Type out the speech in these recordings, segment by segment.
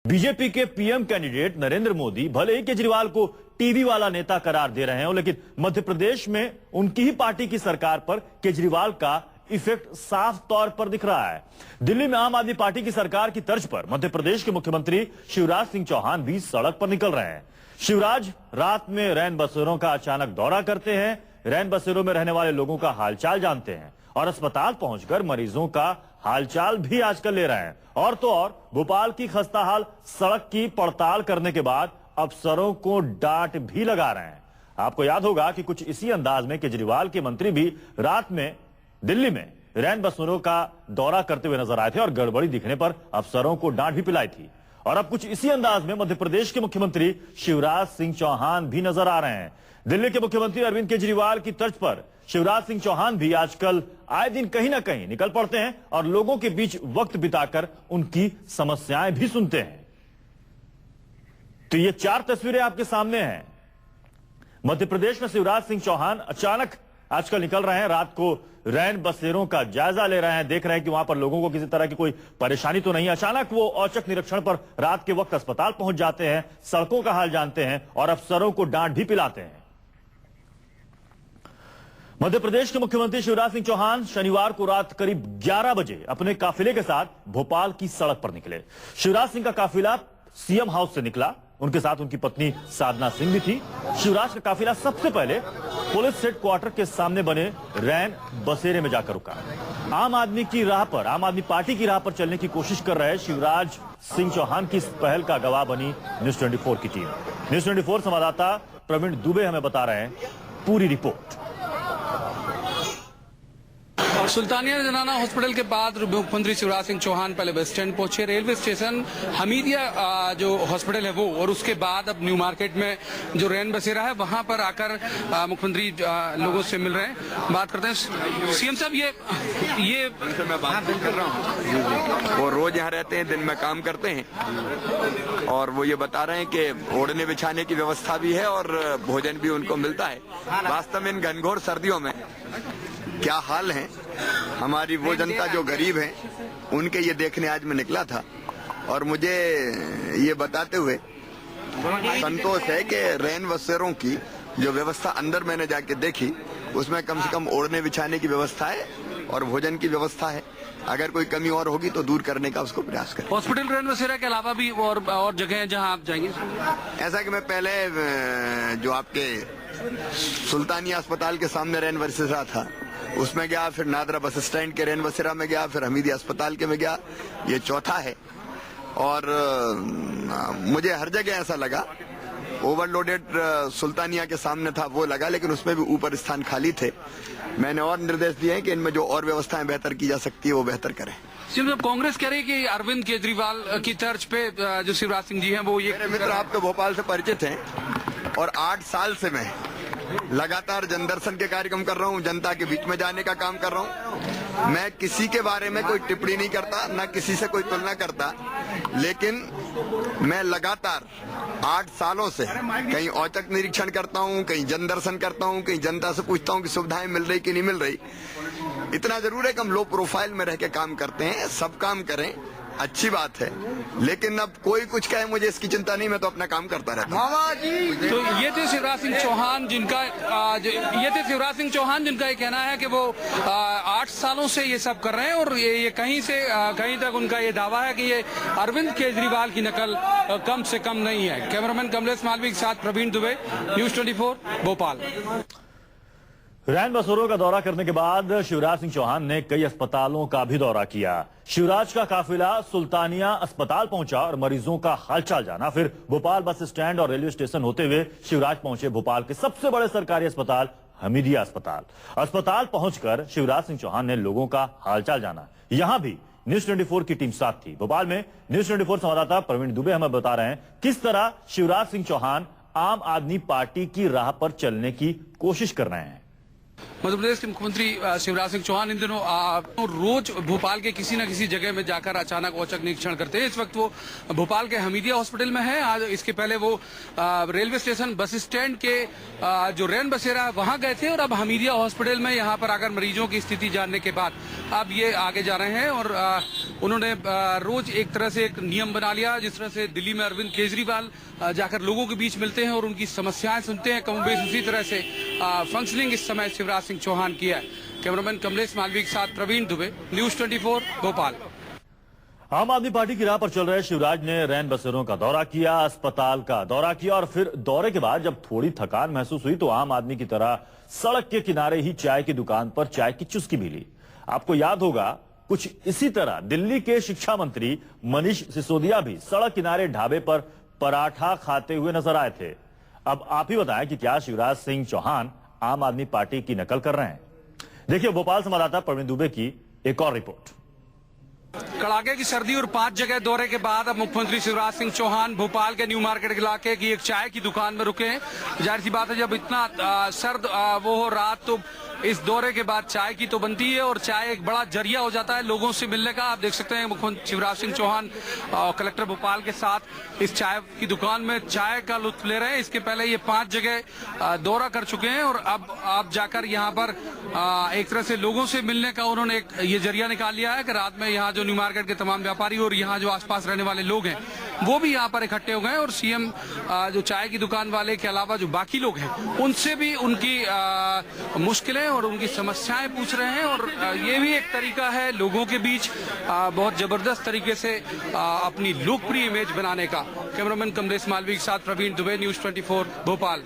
BJP के PM candidate Narendra Modi भले ही केजरीवाल को टीवी वाला नेता करार दे रहे हो, लेकिन मध्य प्रदेश में उनकी ही पार्टी की सरकार पर केजरीवाल का इफेक्ट साफ तौर पर दिख रहा है। दिल्ली में आम आदमी पार्टी की सरकार की तर्ज पर मध्य प्रदेश के मुख्यमंत्री शिवराज सिंह चौहान भी सड़क पर निकल रहे हैं। शिवराज रात में रैन बसेरों का अचानक दौरा करते हैं, रैन बसेरों में रहने वाले लोगों का हालचाल जानते हैं और अस्पताल पहुंचकर मरीजों का हालचाल भी आजकल ले रहे हैं। और तो और भोपाल की खस्ताहाल सड़क की पड़ताल करने के बाद अफसरों को डांट भी लगा रहे हैं। आपको याद होगा कि कुछ इसी अंदाज में केजरीवाल के मंत्री भी रात में दिल्ली में रैन बसेरों का दौरा करते हुए नजर आए थे और गड़बड़ी दिखने पर अफसरों को डांट भी पिलाई थी। और अब कुछ इसी अंदाज में मध्य प्रदेश के मुख्यमंत्री शिवराज सिंह चौहान भी नजर आ रहे हैं। दिल्ली के मुख्यमंत्री अरविंद केजरीवाल की तर्ज पर शिवराज सिंह चौहान भी आजकल आए दिन कहीं ना कहीं निकल पड़ते हैं और लोगों के बीच वक्त बिताकर उनकी समस्याएं भी सुनते हैं। तो ये चार तस्वीरें आपके सामने हैं। मध्य प्रदेश में शिवराज सिंह चौहान अचानक आजकल निकल रहे हैं, रात को रैन बसेरों का जायजा ले रहे हैं, देख रहे हैं कि वहां पर लोगों को किसी तरह की कोई परेशानी तो नहीं। अचानक वो औचक निरीक्षण पर रात के वक्त अस्पताल पहुंच जाते हैं, सड़कों का हाल जानते हैं और अफसरों को डांट भी पिलाते हैं। मध्य प्रदेश के मुख्यमंत्री शिवराज सिंह चौहान शनिवार को रात करीब 11 बजे अपने काफिले के साथ भोपाल की सड़क पर निकले। शिवराज सिंह का काफिला सीएम हाउस से निकला, उनके साथ उनकी पत्नी साधना सिंह भी थी। शिवराज का काफिला सबसे पहले पुलिस हेडक्वार्टर के सामने बने रैन बसेरे में जाकर रुका। आम आदमी पार्टी की राह पर चलने की कोशिश कर रहे शिवराज सिंह चौहान की इस पहल का गवाह बनी न्यूज 24 की टीम। न्यूज 24 संवाददाता प्रवीण दुबे हमें बता रहे हैं पूरी रिपोर्ट। सुल्तानिया जनाना हॉस्पिटल के बाद मुख्यमंत्री शिवराज सिंह चौहान पहले बस स्टैंड पहुंचे, रेलवे स्टेशन हमीदिया जो हॉस्पिटल है वो, और उसके बाद अब न्यू मार्केट में जो रैन बसेरा है वहां पर आकर मुख्यमंत्री लोगों से मिल रहे हैं। बात करते हैं सीएम साहब, ये मैं बात कर रहा हूँ, वो रोज यहाँ रहते हैं, दिन में काम करते हैं और वो ये बता रहे हैं कि ओढ़ने बिछाने की व्यवस्था भी है और भोजन भी उनको मिलता है। वास्तव में इन घनघोर सर्दियों में क्या हाल है हमारी वो जनता जो गरीब है, उनके ये देखने आज मैं निकला था और मुझे ये बताते हुए संतोष है कि रैन बसेरों की जो व्यवस्था अंदर मैंने जाके देखी, उसमें कम से कम ओढ़ने बिछाने की व्यवस्था है और भोजन की व्यवस्था है। अगर कोई कमी और होगी तो दूर करने का उसको प्रयास करें। हॉस्पिटल रैन बसेरा के अलावा भी और जगह है जहां आप जाएंगे? ऐसा कि मैं पहले जो आपके सुल्तानिया अस्पताल के सामने रैन बसेरा था उसमें गया, फिर नादरा बस स्टैंड के रैन बसेरा में गया, फिर हमीदिया अस्पताल के में गया, ये चौथा है। और मुझे हर जगह ऐसा लगा, ओवरलोडेड सुल्तानिया के सामने था वो लगा, लेकिन उसमें भी ऊपर स्थान खाली थे। मैंने और निर्देश दिए हैं कि इनमें जो और व्यवस्थाएं बेहतर की जा सकती है वो बेहतर करें। कांग्रेस कह रही है कि अरविंद केजरीवाल की तर्ज पे जो शिवराज सिंह जी हैं वो ये मेरे मित्र आप तो भोपाल से परिचित हैं और 8 साल से मैं लगातार जनदर्शन के कार्यक्रम कर रहा हूँ, जनता के बीच में जाने का काम कर रहा हूँ। मैं किसी के बारे में कोई टिप्पणी नहीं करता, ना किसी से कोई तुलना करता, लेकिन मैं लगातार 8 सालों से कहीं औचक निरीक्षण करता हूँ, कहीं जनदर्शन करता हूँ, कहीं जनता से पूछता हूँ कि सुविधाएं मिल रही कि नहीं मिल रही। इतना जरूर है कि हम लो प्रोफाइल में रह के काम करते हैं, सब काम करें अच्छी बात है, लेकिन अब कोई कुछ कहे मुझे इसकी चिंता नहीं, मैं तो अपना काम करता रहता हूं। तो ये थे शिवराज सिंह चौहान जिनका ये कहना है कि वो 8 सालों से ये सब कर रहे हैं और ये कहीं तक उनका ये दावा है कि ये अरविंद केजरीवाल की नकल कम से कम नहीं है। कैमरामैन कमलेश मालवी के साथ प्रवीण दुबे, न्यूज 24 भोपाल। रैन बसेरों का दौरा करने के बाद शिवराज सिंह चौहान ने कई अस्पतालों का भी दौरा किया। शिवराज का काफिला सुल्तानिया अस्पताल पहुंचा और मरीजों का हालचाल जाना, फिर भोपाल बस स्टैंड और रेलवे स्टेशन होते हुए शिवराज पहुंचे भोपाल के सबसे बड़े सरकारी अस्पताल हमीदिया अस्पताल पहुंचकर शिवराज सिंह चौहान ने लोगों का हालचाल जाना। यहां भी न्यूज 24 की टीम साथ थी। भोपाल में न्यूज 24 संवाददाता प्रवीण दुबे हमें बता रहे हैं किस तरह शिवराज सिंह चौहान आम आदमी पार्टी की राह पर चलने की कोशिश कर रहे हैं। मध्य प्रदेश के मुख्यमंत्री शिवराज सिंह चौहान इन दिनों रोज भोपाल के किसी न किसी जगह में जाकर अचानक औचक निरीक्षण करते हैं। इस वक्त वो भोपाल के हमीदिया हॉस्पिटल में है। आज इसके पहले वो रेलवे स्टेशन बस स्टैंड के जो रैन बसेरा है वहां गए थे और अब हमीदिया हॉस्पिटल में यहाँ पर आकर मरीजों की स्थिति जानने के बाद अब ये आगे जा रहे हैं। और उन्होंने रोज एक तरह से एक नियम बना लिया, जिस तरह से दिल्ली में अरविंद केजरीवाल जाकर लोगों के बीच मिलते हैं और उनकी समस्याएं सुनते हैं, कमोबेश उसी तरह से फंक्शनिंग इस समय शिवराज सिंह चौहान किया है। कैमरामैन कमलेश मालवीय के साथ प्रवीण दुबे, न्यूज 24 भोपाल। आम आदमी पार्टी की राह पर चल रहे शिवराज ने रैन बसेरों का दौरा किया, अस्पताल का दौरा किया और फिर दौरे के बाद जब थोड़ी थकान महसूस हुई तो आम आदमी की तरह सड़क के किनारे ही चाय की दुकान पर चाय की चुस्की भी ली। आपको याद होगा कुछ इसी तरह दिल्ली के शिक्षा मंत्री मनीष सिसोदिया भी सड़क किनारे ढाबे पर पराठा खाते हुए नजर आए थे। अब आप ही बताएं कि क्या शिवराज सिंह चौहान आम आदमी पार्टी की नकल कर रहे हैं? देखिए भोपाल संवाददाता प्रवीण दुबे की एक और रिपोर्ट। कड़ाके की सर्दी और 5 जगह दौरे के बाद अब मुख्यमंत्री शिवराज सिंह चौहान भोपाल के न्यू मार्केट इलाके की एक चाय की दुकान में रुके हैं। जाहिर सी बात है, जब इतना सर्द वो हो रात तो इस दौरे के बाद चाय की तो बनती है और चाय एक बड़ा जरिया हो जाता है लोगों से मिलने का। आप देख सकते हैं मुख्यमंत्री शिवराज सिंह चौहान कलेक्टर भोपाल के साथ इस चाय की दुकान में चाय का लुत्फ ले रहे हैं। इसके पहले ये 5 जगह दौरा कर चुके हैं और अब आप जाकर यहाँ पर एक तरह से लोगों से मिलने का उन्होंने एक ये जरिया निकाल लिया है कि रात में यहाँ जो न्यू मार्केट के तमाम व्यापारी और यहाँ जो आसपास रहने वाले लोग हैं वो भी यहाँ पर इकट्ठे हो गए और सीएम जो चाय की दुकान वाले के अलावा जो बाकी लोग हैं उनसे भी उनकी मुश्किलें और उनकी समस्याएं पूछ रहे हैं। और ये भी एक तरीका है लोगों के बीच बहुत जबरदस्त तरीके से अपनी लोकप्रिय इमेज बनाने का। कैमरामैन कमलेश मालवीय के साथ प्रवीण दुबे, न्यूज 24 भोपाल।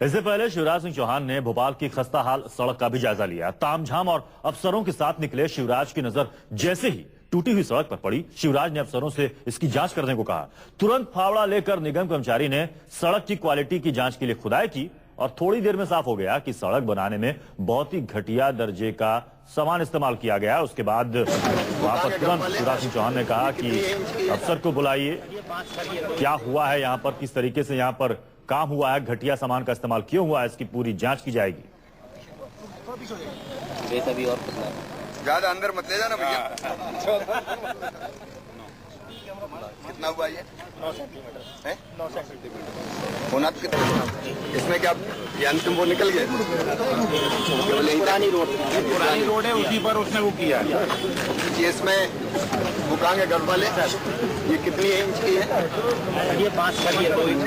इससे पहले शिवराज सिंह चौहान ने भोपाल की खस्ताहाल सड़क का भी जायजा लिया। तामझाम और अफसरों के साथ निकले शिवराज की नजर जैसे ही टूटी हुई सड़क पर पड़ी, शिवराज ने अफसरों से इसकी जांच करने को कहा। तुरंत फावड़ा लेकर निगम कर्मचारी ने सड़क की क्वालिटी की जांच के लिए खुदाई की और थोड़ी देर में साफ हो गया कि सड़क बनाने में बहुत ही घटिया दर्जे का सामान इस्तेमाल किया गया। उसके बाद वहां पर तुरंत शिवराज सिंह चौहान ने कहा कि अफसर को बुलाइए, क्या हुआ है यहाँ पर, किस तरीके से यहाँ पर काम हुआ है, घटिया सामान का इस्तेमाल क्यों हुआ है, इसकी पूरी जांच की जाएगी। ज्यादा अंदर मत ले जाना भैया। कितना हुआ ये? 9 सेंटीमीटर। 9 सेंटीमीटर होना तो कितना? इसमें क्या ये अंतिम वो निकल गए? पुरानी रोड है, उसी पर उसने वो किया है। ये इसमें बुकांग है गढ़ वाले, ये कितनी इंच की है? ये 5 की है, 2 इंच।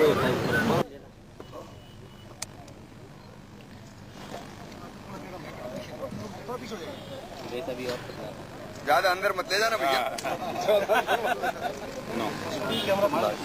ज्यादा अंदर मत ले जाना भैया।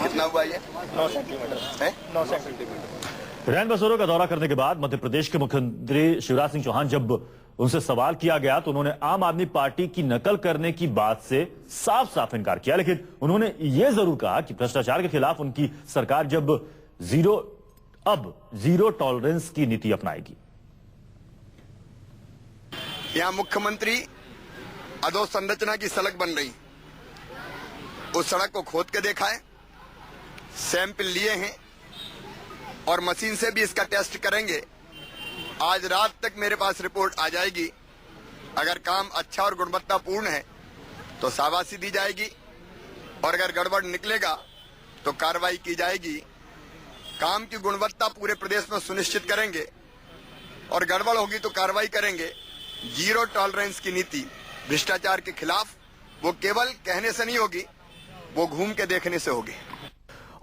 कितना हुआ ये? 9 सेंटीमीटर। 9 सेंटीमीटर। रैन बसेरों का दौरा करने के बाद मध्य प्रदेश के मुख्यमंत्री शिवराज सिंह चौहान जब उनसे सवाल किया गया तो उन्होंने आम आदमी पार्टी की नकल करने की बात से साफ साफ इनकार किया। लेकिन उन्होंने ये जरूर कहा कि भ्रष्टाचार के खिलाफ उनकी सरकार जब जीरो टॉलरेंस की नीति अपनाएगी। यहाँ मुख्यमंत्री अधोसंरचना की सड़क बन रही, उस सड़क को खोद के देखा है, सैंपल लिए हैं और मशीन से भी इसका टेस्ट करेंगे। आज रात तक मेरे पास रिपोर्ट आ जाएगी। अगर काम अच्छा और गुणवत्तापूर्ण है तो शाबाशी दी जाएगी और अगर गड़बड़ निकलेगा तो कार्रवाई की जाएगी। काम की गुणवत्ता पूरे प्रदेश में सुनिश्चित करेंगे और गड़बड़ होगी तो कार्रवाई करेंगे। जीरो टॉलरेंस की नीति भ्रष्टाचार के खिलाफ वो केवल कहने से नहीं होगी, वो घूम के देखने से होगी।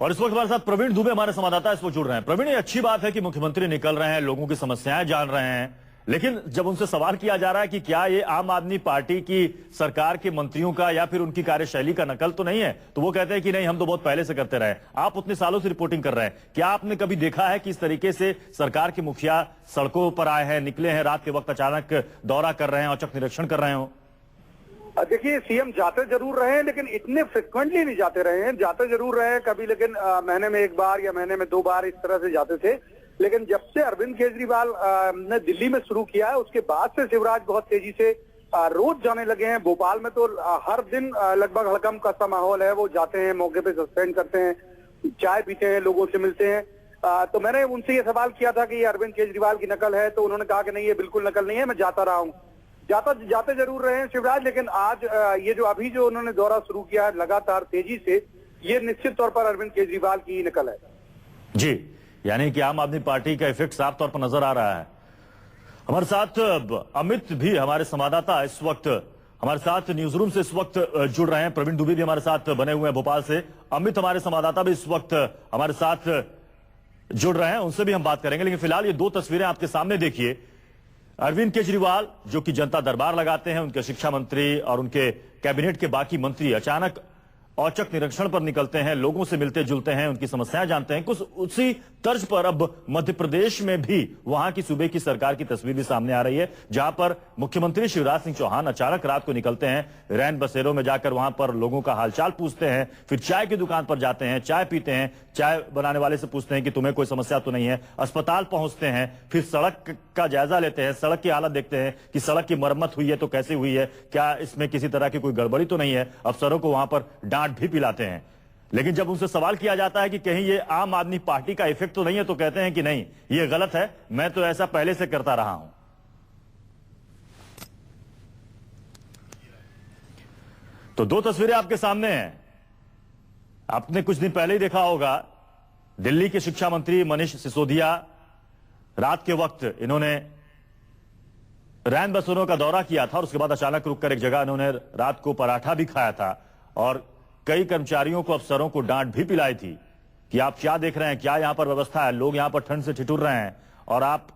और इस वक्त हमारे साथ प्रवीण दुबे हमारे संवाददाता इस वक्त जुड़ रहे हैं। प्रवीण, ये अच्छी बात है कि मुख्यमंत्री निकल रहे हैं, लोगों की समस्याएं जान रहे हैं, लेकिन जब उनसे सवाल किया जा रहा है कि क्या ये आम आदमी पार्टी की सरकार के मंत्रियों का या फिर उनकी कार्यशैली का नकल तो नहीं है, तो वो कहते हैं कि नहीं, हम तो बहुत पहले से करते रहे। आप उतने सालों से रिपोर्टिंग कर रहे हैं, क्या आपने कभी देखा है कि इस तरीके से सरकार के मुखिया सड़कों पर आए हैं, निकले हैं रात के वक्त, अचानक दौरा कर रहे हैं, औचक निरीक्षण कर रहे हो? देखिए, सीएम जाते जरूर रहे हैं लेकिन इतने फ्रिक्वेंटली नहीं जाते रहे हैं। जाते जरूर रहे हैं कभी, लेकिन महीने में 1 बार या महीने में 2 बार इस तरह से जाते थे। लेकिन जब से अरविंद केजरीवाल ने दिल्ली में शुरू किया है उसके बाद से शिवराज बहुत तेजी से रोज जाने लगे हैं। भोपाल में तो हर दिन लगभग हड़कंप का सा माहौल है। वो जाते हैं, मौके पे सस्पेंड करते हैं, चाय पीते हैं, लोगों से मिलते हैं। तो मैंने उनसे ये सवाल किया था कि ये अरविंद केजरीवाल की नकल है, तो उन्होंने कहा कि नहीं, ये बिल्कुल नकल नहीं है, मैं जाता रहा हूँ। जाते जरूर रहे हैं शिवराज, लेकिन आज ये जो अभी जो उन्होंने दौरा शुरू किया है लगातार तेजी से, ये निश्चित तौर पर अरविंद केजरीवाल की नकल है। जी, यानी कि आम आदमी पार्टी का इफेक्ट साफ तौर पर नजर आ रहा है। हमारे साथ अमित भी, हमारे संवाददाता इस वक्त हमारे साथ न्यूज रूम से इस वक्त जुड़ रहे हैं। प्रवीण दुबे भी हमारे साथ बने हुए हैं भोपाल से। अमित हमारे संवाददाता भी इस वक्त हमारे साथ जुड़ रहे हैं, उनसे भी हम बात करेंगे। लेकिन फिलहाल ये दो तस्वीरें आपके सामने देखिए। अरविंद केजरीवाल जो कि जनता दरबार लगाते हैं, उनके शिक्षा मंत्री और उनके कैबिनेट के बाकी मंत्री अचानक औचक निरीक्षण पर निकलते हैं, लोगों से मिलते जुलते हैं, उनकी समस्याएं जानते हैं। कुछ उसी तर्ज पर अब मध्य प्रदेश में भी वहां की सूबे की सरकार की तस्वीर भी सामने आ रही है, जहां पर मुख्यमंत्री शिवराज सिंह चौहान अचानक रात को निकलते हैं, रैन बसेरों में जाकर वहां पर लोगों का हालचाल पूछते हैं, फिर चाय की दुकान पर जाते हैं, चाय पीते हैं, चाय बनाने वाले से पूछते हैं कि तुम्हें कोई समस्या तो नहीं है, अस्पताल पहुंचते हैं, फिर सड़क का जायजा लेते हैं, सड़क की हालत देखते हैं कि सड़क की मरम्मत हुई है तो कैसे हुई है, क्या इसमें किसी तरह की कोई गड़बड़ी तो नहीं है, अफसरों को वहां पर डांट भी पिलाते हैं। लेकिन जब उनसे सवाल किया जाता है कि कहीं ये आम आदमी पार्टी का इफेक्ट तो नहीं है, तो कहते हैं कि नहीं, ये गलत है, मैं तो ऐसा पहले से करता रहा हूं। तो दो तस्वीरें आपके सामने हैं। आपने कुछ दिन पहले ही देखा होगा, दिल्ली के शिक्षा मंत्री मनीष सिसोदिया, रात के वक्त इन्होंने रैन बसेरों का दौरा किया था और उसके बाद अचानक रुककर एक जगह इन्होंने रात को पराठा भी खाया था और कई कर्मचारियों को, अफसरों को डांट भी पिलाई थी कि आप क्या देख रहे हैं, क्या यहां पर व्यवस्था है, लोग यहां पर ठंड से ठिठुर रहे हैं और आप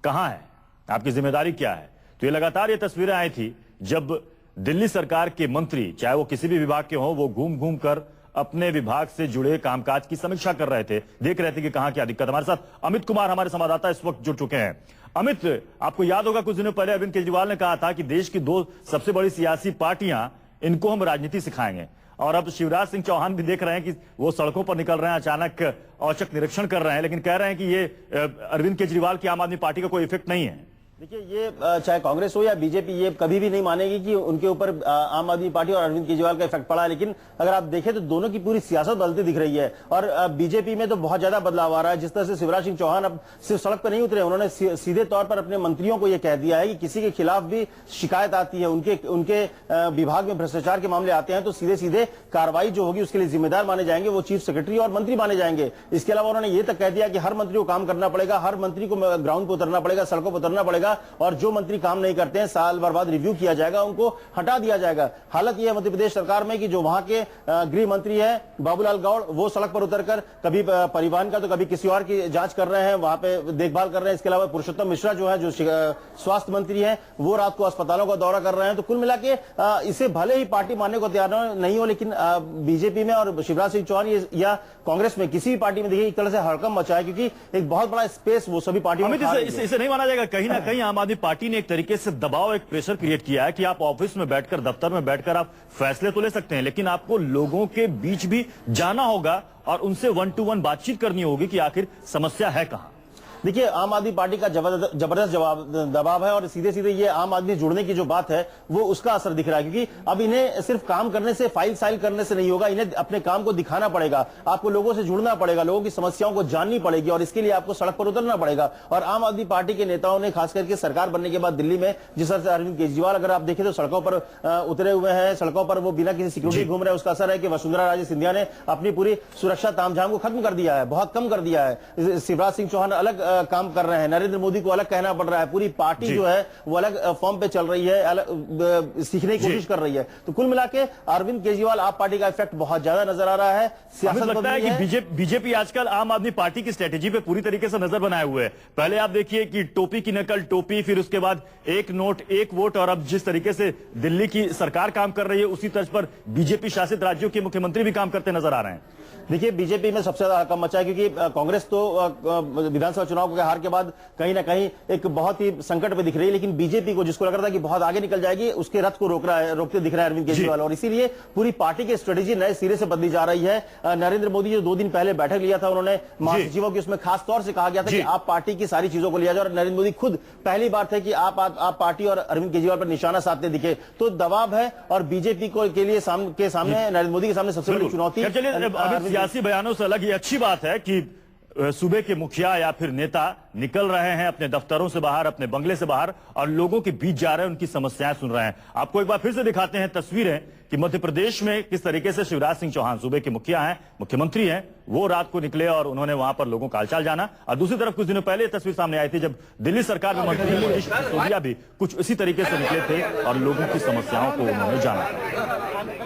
कहां हैं, आपकी जिम्मेदारी क्या है। तो ये लगातार ये तस्वीरें आई थी जब दिल्ली सरकार के मंत्री, चाहे वो किसी भी विभाग के हों, वो घूम घूम कर अपने विभाग से जुड़े कामकाज की समीक्षा कर रहे थे, देख रहे थे कि कहां क्या दिक्कत। हमारे साथ अमित कुमार, हमारे संवाददाता, इस वक्त जुड़ चुके हैं। अमित, आपको याद होगा कुछ दिनों पहले अरविंद केजरीवाल ने कहा था कि देश की दो सबसे बड़ी सियासी पार्टियां, इनको हम राजनीति सिखाएंगे, और अब शिवराज सिंह चौहान भी देख रहे हैं कि वो सड़कों पर निकल रहे हैं, अचानक औचक निरीक्षण कर रहे हैं, लेकिन कह रहे हैं कि ये अरविंद केजरीवाल की आम आदमी पार्टी का कोई इफेक्ट नहीं है। देखिए, ये चाहे कांग्रेस हो या बीजेपी, ये कभी भी नहीं मानेगी कि उनके ऊपर आम आदमी पार्टी और अरविंद केजरीवाल का इफेक्ट पड़ा है। लेकिन अगर आप देखें तो दोनों की पूरी सियासत बदलती दिख रही है और बीजेपी में तो बहुत ज्यादा बदलाव आ रहा है। जिस तरह से शिवराज सिंह चौहान अब सिर्फ सड़क पर नहीं उतरे, उन्होंने सीधे तौर पर अपने मंत्रियों को यह कह दिया है कि किसी के खिलाफ भी शिकायत आती है, उनके विभाग में भ्रष्टाचार के मामले आते हैं, तो सीधे सीधे कार्रवाई जो होगी उसके लिए जिम्मेदार माने जाएंगे, वो चीफ सेक्रेटरी और मंत्री माने जाएंगे। इसके अलावा उन्होंने ये तक कह दिया कि हर मंत्री को काम करना पड़ेगा, हर मंत्री को ग्राउंड पर उतरना पड़ेगा, सड़कों पर उतरना पड़ेगा, और जो मंत्री काम नहीं करते हैं साल भर बाद रिव्यू किया जाएगा, उनको हटा दिया जाएगा। हालत यह है मध्य प्रदेश सरकार में कि जो वहां के गृह मंत्री है बाबूलाल गौड़, वो सड़क पर उतरकर कभी परिवहन का तो कभी किसी और की जांच कर रहे हैं, वहां पे देखभाल कर रहे हैं। इसके अलावा पुरुषोत्तम मिश्रा जो है, जो स्वास्थ्य मंत्री है, वो रात को अस्पतालों का दौरा कर रहे हैं। तो कुल मिला के इसे भले ही पार्टी मानने को तैयार नहीं हो, लेकिन बीजेपी में और शिवराज सिंह चौहान या कांग्रेस में, किसी भी पार्टी में देखिए एक तरह से हड़कंप मचा है, क्योंकि एक बहुत बड़ा स्पेस वो सभी पार्टियों में इसे नहीं माना जाएगा। कहीं ना कहीं आम आदमी पार्टी ने एक तरीके से दबाव, एक प्रेशर क्रिएट किया है कि आप ऑफिस में बैठकर, दफ्तर में बैठकर आप फैसले तो ले सकते हैं, लेकिन आपको लोगों के बीच भी जाना होगा और उनसे 1 to 1 बातचीत करनी होगी कि आखिर समस्या है कहां। देखिए, आम आदमी पार्टी का जबरदस्त दबाव है और सीधे सीधे ये आम आदमी जुड़ने की जो बात है वो उसका असर दिख रहा है, क्योंकि अब इन्हें सिर्फ काम करने से, फाइल साइल करने से नहीं होगा, इन्हें अपने काम को दिखाना पड़ेगा, आपको लोगों से जुड़ना पड़ेगा, लोगों की समस्याओं को जाननी पड़ेगी और इसके लिए आपको सड़क पर उतरना पड़ेगा। और आम आदमी पार्टी के नेताओं ने खास करके सरकार बनने के बाद दिल्ली में, जिस तरह से अरविंद केजरीवाल अगर आप देखें तो सड़कों पर उतरे हुए हैं, सड़कों पर वो बिना किसी सिक्योरिटी घूम रहे हैं, उसका असर है कि वसुंधरा राजे सिंधिया ने अपनी पूरी सुरक्षा तामझाम को खत्म कर दिया है, बहुत कम कर दिया है। शिवराज सिंह चौहान अलग काम कर रहे हैं, नरेंद्र मोदी को अलग कहना पड़ रहा है, पूरी पार्टी जो है वो अलग फॉर्म पे चल रही है, अलग सीखने की कोशिश कर रही है। तो कुल मिला के अरविंद केजरीवाल आप पार्टी का इफेक्ट बहुत ज्यादा नजर आ रहा है। सियासत लगता है कि बीजेपी आजकल आम आदमी पार्टी की स्ट्रेटेजी पे पूरी तरीके से नजर बनाए हुए है। पहले आप देखिए कि टोपी की नकल टोपी, फिर उसके बाद एक नोट एक वोट, और अब जिस तरीके से दिल्ली की सरकार काम कर रही है उसी तर्ज पर बीजेपी शासित राज्यों के मुख्यमंत्री भी काम करते नजर आ रहे हैं। देखिए, बीजेपी में सबसे ज्यादा हड़कंप मचा है, क्योंकि कांग्रेस तो विधानसभा चुनाव के हार के बाद कहीं ना कहीं एक बहुत ही संकट में दिख रही है, लेकिन बीजेपी को, जिसको लग रहा था कि बहुत आगे निकल जाएगी, उसके रथ को रोकते दिख रहा है अरविंद केजरीवाल, और इसीलिए पूरी पार्टी की स्ट्रेटेजी नए सिरे से बदली जा रही है। नरेंद्र मोदी जो 2 दिन पहले बैठक लिया था, उन्होंने महासचिवों की, उसमें खास तौर से कहा गया था कि आप पार्टी की सारी चीजों को लिया जाए, और नरेंद्र मोदी खुद पहली बार थे कि आप पार्टी और अरविंद केजरीवाल पर निशाना साधते दिखे। तो दबाव है और बीजेपी को के लिए सामने नरेंद्र मोदी के सामने सबसे बड़ी चुनौती। सियासी बयानों से अलग, ये अच्छी बात है कि सूबे के मुखिया या फिर नेता निकल रहे हैं अपने दफ्तरों से बाहर, अपने बंगले से बाहर, और लोगों के बीच जा रहे हैं, उनकी समस्याएं सुन रहे हैं। आपको एक बार फिर से दिखाते हैं तस्वीरें कि मध्य प्रदेश में किस तरीके से शिवराज सिंह चौहान सूबे के मुखिया हैं, मुख्यमंत्री हैं, वो रात को निकले और उन्होंने वहां पर लोगों का हालचाल जाना। और दूसरी तरफ कुछ दिनों पहले ये तस्वीर सामने आई थी जब दिल्ली सरकार में मंत्री मनीष सिसोदिया भी कुछ इसी तरीके से निकले थे और लोगों की समस्याओं को उन्होंने जाना।